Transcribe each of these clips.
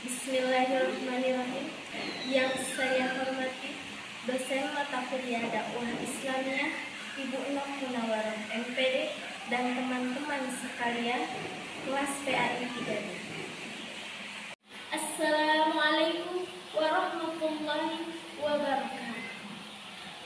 Bismillahirrahmanirrahim. Yang saya hormati dosen mata kuliah dakwah Islamiyah Ibu Nok Munawarah MPD dan teman-teman sekalian kelas PAI 3. Assalamualaikum warahmatullahi wabarakatuh.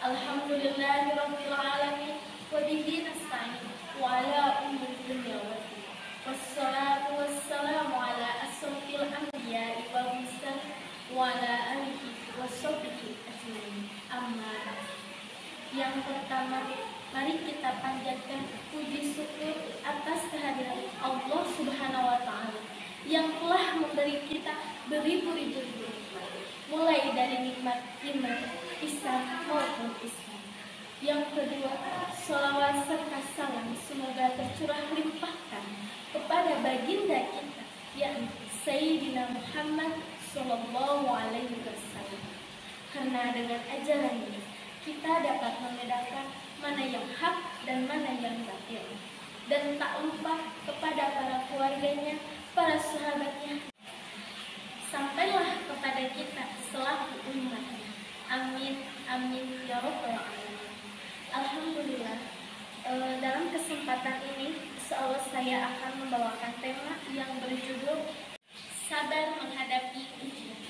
Alhamdulillahirabbil alamin wa bihi nasta'in wa ala umuri dunya waddin. Wassalatu wassalamu ala asrofil anbiya'i wal mursalin wa ala alihi washabbihi ajmain. Amma ba'd. Yang pertama, mari kita panjatkan puji syukur atas kehadiran Allah Subhanahu wa taala yang telah memberi kita beribu-ribu nikmat, mulai dari nikmat iman, Islam maupun Islam. Yang kedua, sholawat serta salam semoga tercurah limpahkan kepada baginda kita, yakni Sayyidina Muhammad Sallallahu Alaihi Wasallam. Karena dengan ajaran ini kita dapat membedakan mana yang hak dan mana yang batil. Dan tak lupa kepada para keluarganya, para sahabatnya, sampailah kepada kita selaku umatnya. Amin, amin, ya rabbal alamin. Alhamdulillah, dalam kesempatan ini insyaallah saya akan membawakan tema yang berjudul sabar menghadapi ujian.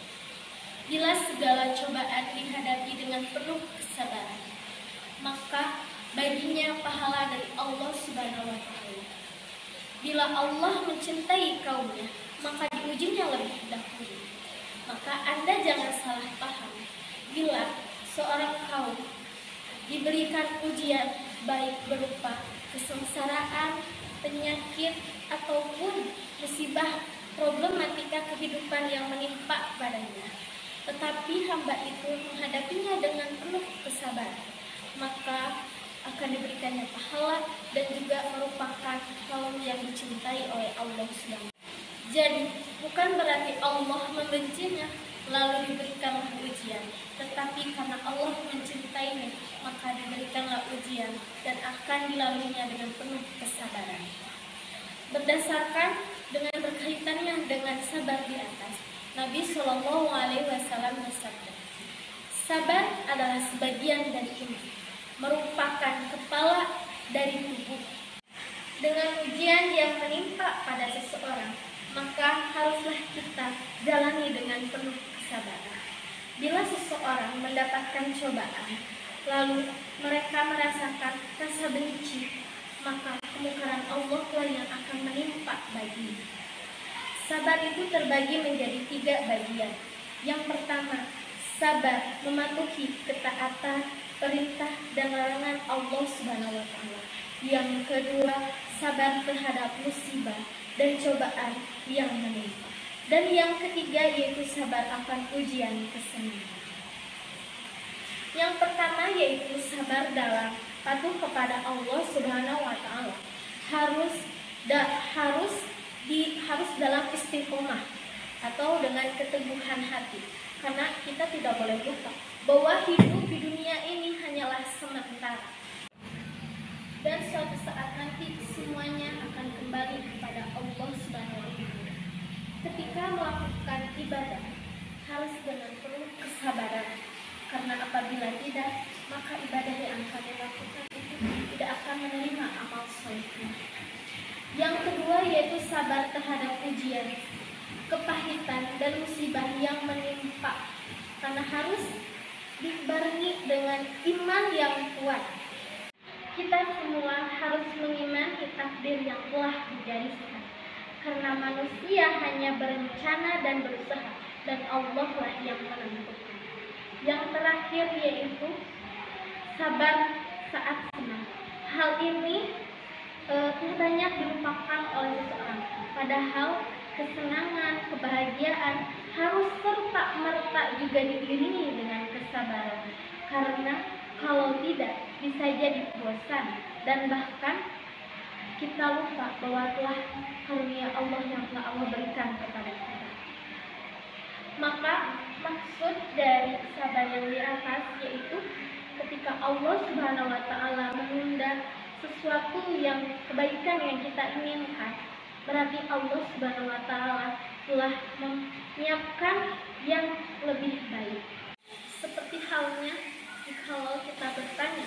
Bila segala cobaan dihadapi dengan penuh kesabaran, maka baginya pahala dari Allah Subhanahu wa taala. Bila Allah mencintai kaumnya, maka diujinya lebih dahulu. Maka Anda jangan salah paham. Bila seorang kaum diberikan ujian baik berupa kesengsaraan, penyakit, ataupun musibah, problematika kehidupan yang menimpa padanya, tetapi hamba itu menghadapinya dengan penuh kesabaran, maka akan diberikannya pahala dan juga merupakan kaum yang dicintai oleh Allah SWT. Jadi, bukan berarti Allah membencinya lalu diberikanlah ujian, tetapi karena Allah mencintainya, maka diberikanlah ujian dan akan dilaluinya dengan penuh kesabaran. Berdasarkan dengan berkaitannya dengan sabar di atas, Nabi Shallallahu Alaihi Wasallam bersabda, sabar adalah sebagian dari iman, merupakan kepala dari tubuh. Dengan ujian yang menimpa pada seseorang, maka haruslah kita jalani dengan penuh kesabaran. Bila seseorang mendapatkan cobaan, lalu mereka merasakan rasa benci, maka kemungkaran Allah lah yang akan menimpa baginya. Sabar itu terbagi menjadi 3 bagian. Yang pertama, sabar mematuhi ketaatan, perintah dan larangan Allah Subhanahu wa taala. Yang kedua, sabar terhadap musibah dan cobaan yang menimpa. Dan yang ketiga yaitu sabar akan ujian kesenangan. Yang pertama yaitu sabar dalam patuh kepada Allah Subhanahu wa taala. Harus dalam istiqomah atau dengan keteguhan hati. Karena kita tidak boleh lupa bahwa hidup di dunia ini hanyalah sementara. Dan suatu saat nanti semuanya akan kembali kepada Allah Subhanahu wa taala. Ketika melakukan ibadah harus dengan penuh kesabaran, karena apabila tidak, maka ibadah yang akan dilakukan itu tidak akan menerima amal soleh. Yang kedua yaitu sabar terhadap ujian, kepahitan dan musibah yang menimpa, karena harus dibarengi dengan iman yang kuat. Kita semua harus mengimani takdir yang telah digariskan, karena manusia hanya berencana dan berusaha, dan Allah lah yang menentukan. Yang terakhir yaitu sabar saat senang. Hal ini banyak dilupakan oleh seseorang, padahal kesenangan, kebahagiaan harus serta-merta juga diiringi dengan kesabaran. Karena kalau tidak, bisa jadi bosan dan bahkan kita lupa bahwa telah karunia Allah yang telah Allah berikan kepada kita. Maka maksud dari sabar yang di atas yaitu ketika Allah Subhanahu wa taala menunda sesuatu yang kebaikan yang kita inginkan, berarti Allah Subhanahu wa taala telah menyiapkan yang lebih baik. Seperti halnya kalau kita bertanya,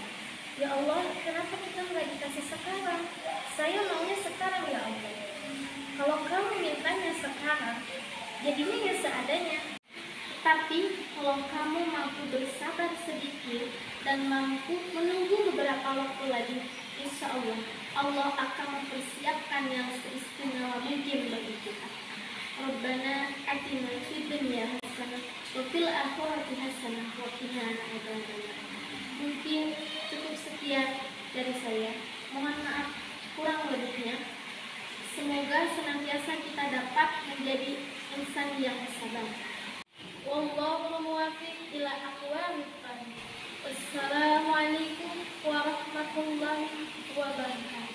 ya Allah, kenapa kita nggak dikasih sekarang? Saya maunya sekarang ya Allah. Kalau kamu mintanya sekarang, jadinya ya seadanya. Tapi kalau kamu mampu bersabar sedikit dan mampu menunggu beberapa waktu lagi, insya Allah Allah akan mempersiapkan yang seistimewa mungkin bagi kita. Rabbana atina fid dunya hasanah wa fil akhirati hasanah wa qina adzabannar. Mungkin cukup sekian dari saya. Mohon maaf kurang lebihnya. Semoga senantiasa kita dapat menjadi insan yang sabar. Wallahu muwaffiq ila aqwamit thoriq. Wassalamualaikum warahmatullahi wabarakatuh.